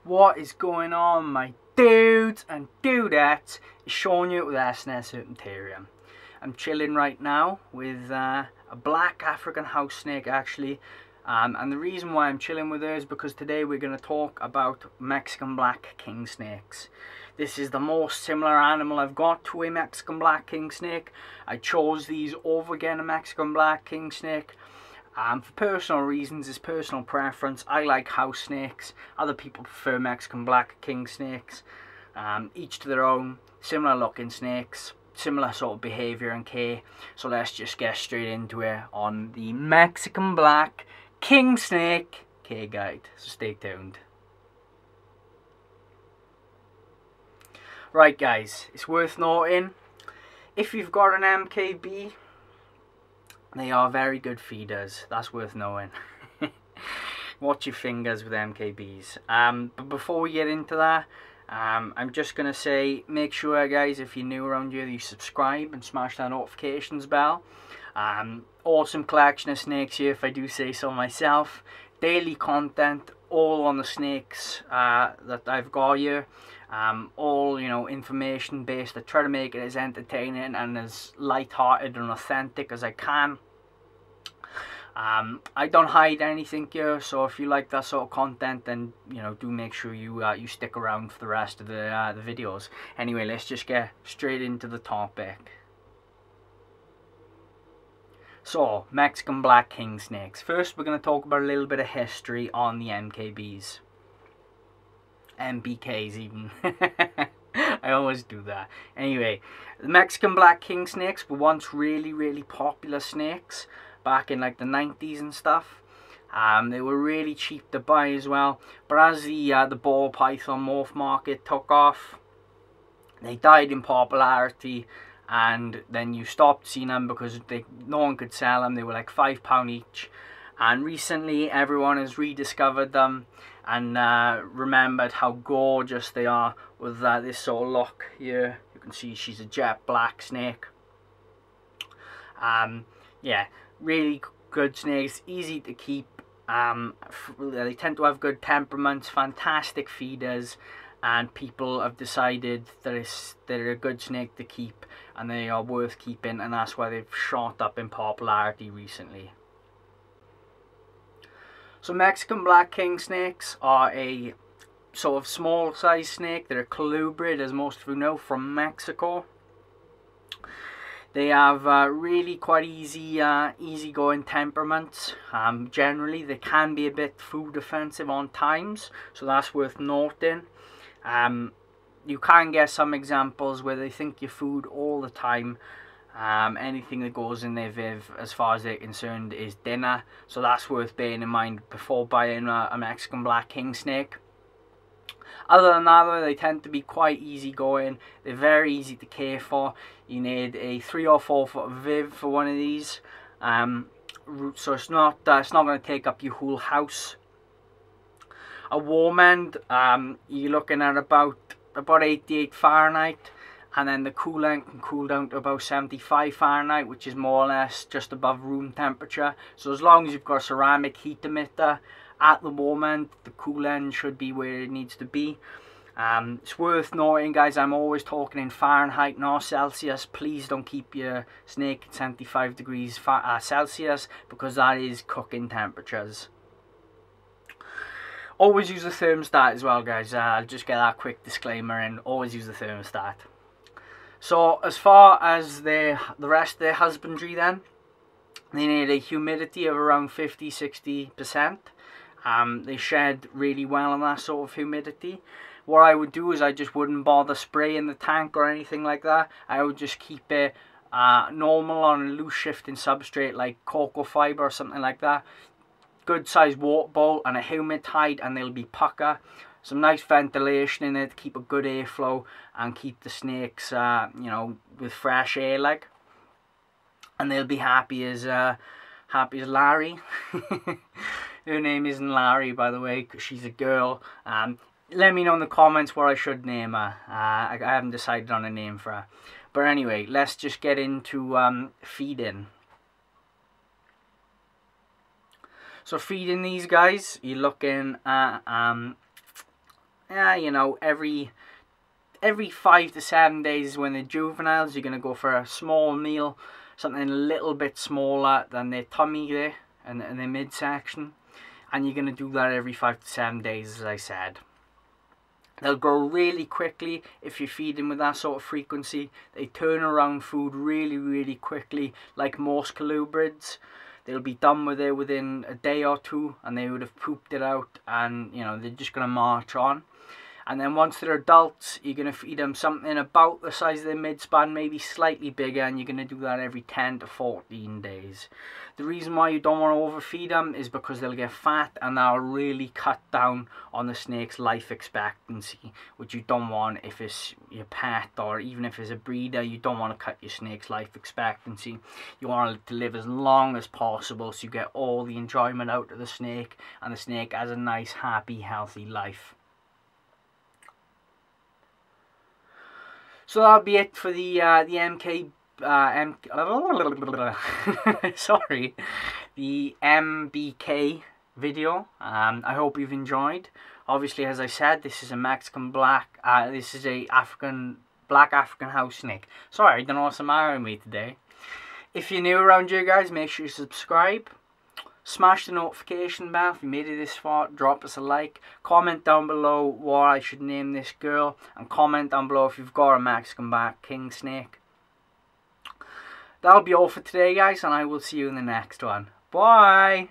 What is going on, my dudes and dudettes? It's Sean you with SNS Terrarium. I'm chilling right now with a black African house snake actually. And the reason why I'm chilling with her is because today we're going to talk about Mexican black king snakes. This is the most similar animal I've got to a Mexican black king snake. I chose these over again a Mexican black king snake. For personal reasons, it's personal preference. I like house snakes. Other people prefer Mexican black king snakes. Each to their own. Similar looking snakes. Similar sort of behaviour and care. So let's just get straight into it on the Mexican black king snake care guide. So stay tuned. Right guys, it's worth noting, if you've got an MKB, they are very good feeders. That's worth knowing. Watch your fingers with MKBs. But before we get into that, I'm just going to say, make sure guys, if you're new around here, you subscribe and smash that notifications bell. Awesome collection of snakes here, if I do say so myself. Daily content, all on the snakes that I've got here. All, you know, information based. I try to make it as entertaining and as light-hearted and authentic as I can. I don't hide anything here, so if you like that sort of content, then you know, do make sure you you stick around for the rest of the videos. Anyway, let's just get straight into the topic. So, Mexican black king snakes. First, we're going to talk about a little bit of history on the MKBs. MBKs even. I always do that. Anyway, the Mexican black king snakes were once really popular snakes back in like the 90s and stuff. They were really cheap to buy as well. But as the ball python morph market took off, they died in popularity, and then you stopped seeing them because no one could sell them. They were like £5 each. And recently everyone has rediscovered them and remembered how gorgeous they are with this sort of look here. You can see she's a jet black snake. Yeah, really good snakes, easy to keep. They tend to have good temperaments, fantastic feeders, and people have decided that they're a good snake to keep and they are worth keeping, and that's why they've shot up in popularity recently. So Mexican black king snakes are a sort of small size snake. They're a colubrid, as most of you know, from Mexico. They have really quite easygoing temperaments. Generally, they can be a bit food offensive on times, so that's worth noting. You can get some examples where they think you're food all the time. Anything that goes in their viv, as far as they're concerned, is dinner. So that's worth bearing in mind before buying a Mexican black king snake. Other than that, though, they tend to be quite easygoing. They're very easy to care for. You need a 3 or 4 foot viv for one of these. So it's not going to take up your whole house. A warm end, you're looking at about 88 Fahrenheit. And then the cool end can cool down to about 75 Fahrenheit, which is more or less just above room temperature. So as long as you've got a ceramic heat emitter at the warm end, the cool end should be where it needs to be. It's worth noting, guys, I'm always talking in Fahrenheit, not Celsius. Please don't keep your snake at 75 degrees Celsius, because that is cooking temperatures. Always use the thermostat as well, guys. I'll just get that quick disclaimer in. Always use the thermostat. So as far as the rest of their husbandry, then they need a humidity of around 50–60%. They shed really well on that sort of humidity. What I would do is I just wouldn't bother spraying the tank or anything like that. I would just keep it normal on a loose shifting substrate like cocoa fibre or something like that. Good sized water bowl and a humid hide, and they'll be pucker. Some nice ventilation in it to keep a good airflow and keep the snakes, you know, with fresh air, like. And they'll be happy as Larry. Her name isn't Larry, by the way, because she's a girl. Let me know in the comments what I should name her. I haven't decided on a name for her. But anyway, let's just get into feeding. So feeding these guys, you're looking at you know, every 5 to 7 days when they're juveniles, you're going to go for a small meal, something a little bit smaller than their tummy there and their midsection. And you're going to do that every 5 to 7 days, as I said. They'll grow really quickly if you feed them with that sort of frequency. They turn around food really, really quickly, like most colubrids. They'll be done with it within a day or two, and they would have pooped it out, and you know, they're just going to march on. And then once they're adults, you're going to feed them something about the size of their midspan, maybe slightly bigger, and you're going to do that every 10 to 14 days. The reason why you don't want to overfeed them is because they'll get fat, and that'll really cut down on the snake's life expectancy, which you don't want if it's your pet, or even if it's a breeder. You don't want to cut your snake's life expectancy. You want it to live as long as possible, so you get all the enjoyment out of the snake, and the snake has a nice, happy, healthy life. So that'll be it for the the MBK video. I hope you've enjoyed. Obviously, as I said, this is a Mexican black. This is a black African house snake. Sorry, I don't know what's the matter with me today. If you're new around here, guys, make sure you subscribe. Smash the notification bell if you made it this far. Drop us a like. Comment down below what I should name this girl. And comment down below if you've got a Mexican black king snake. That'll be all for today, guys. And I will see you in the next one. Bye.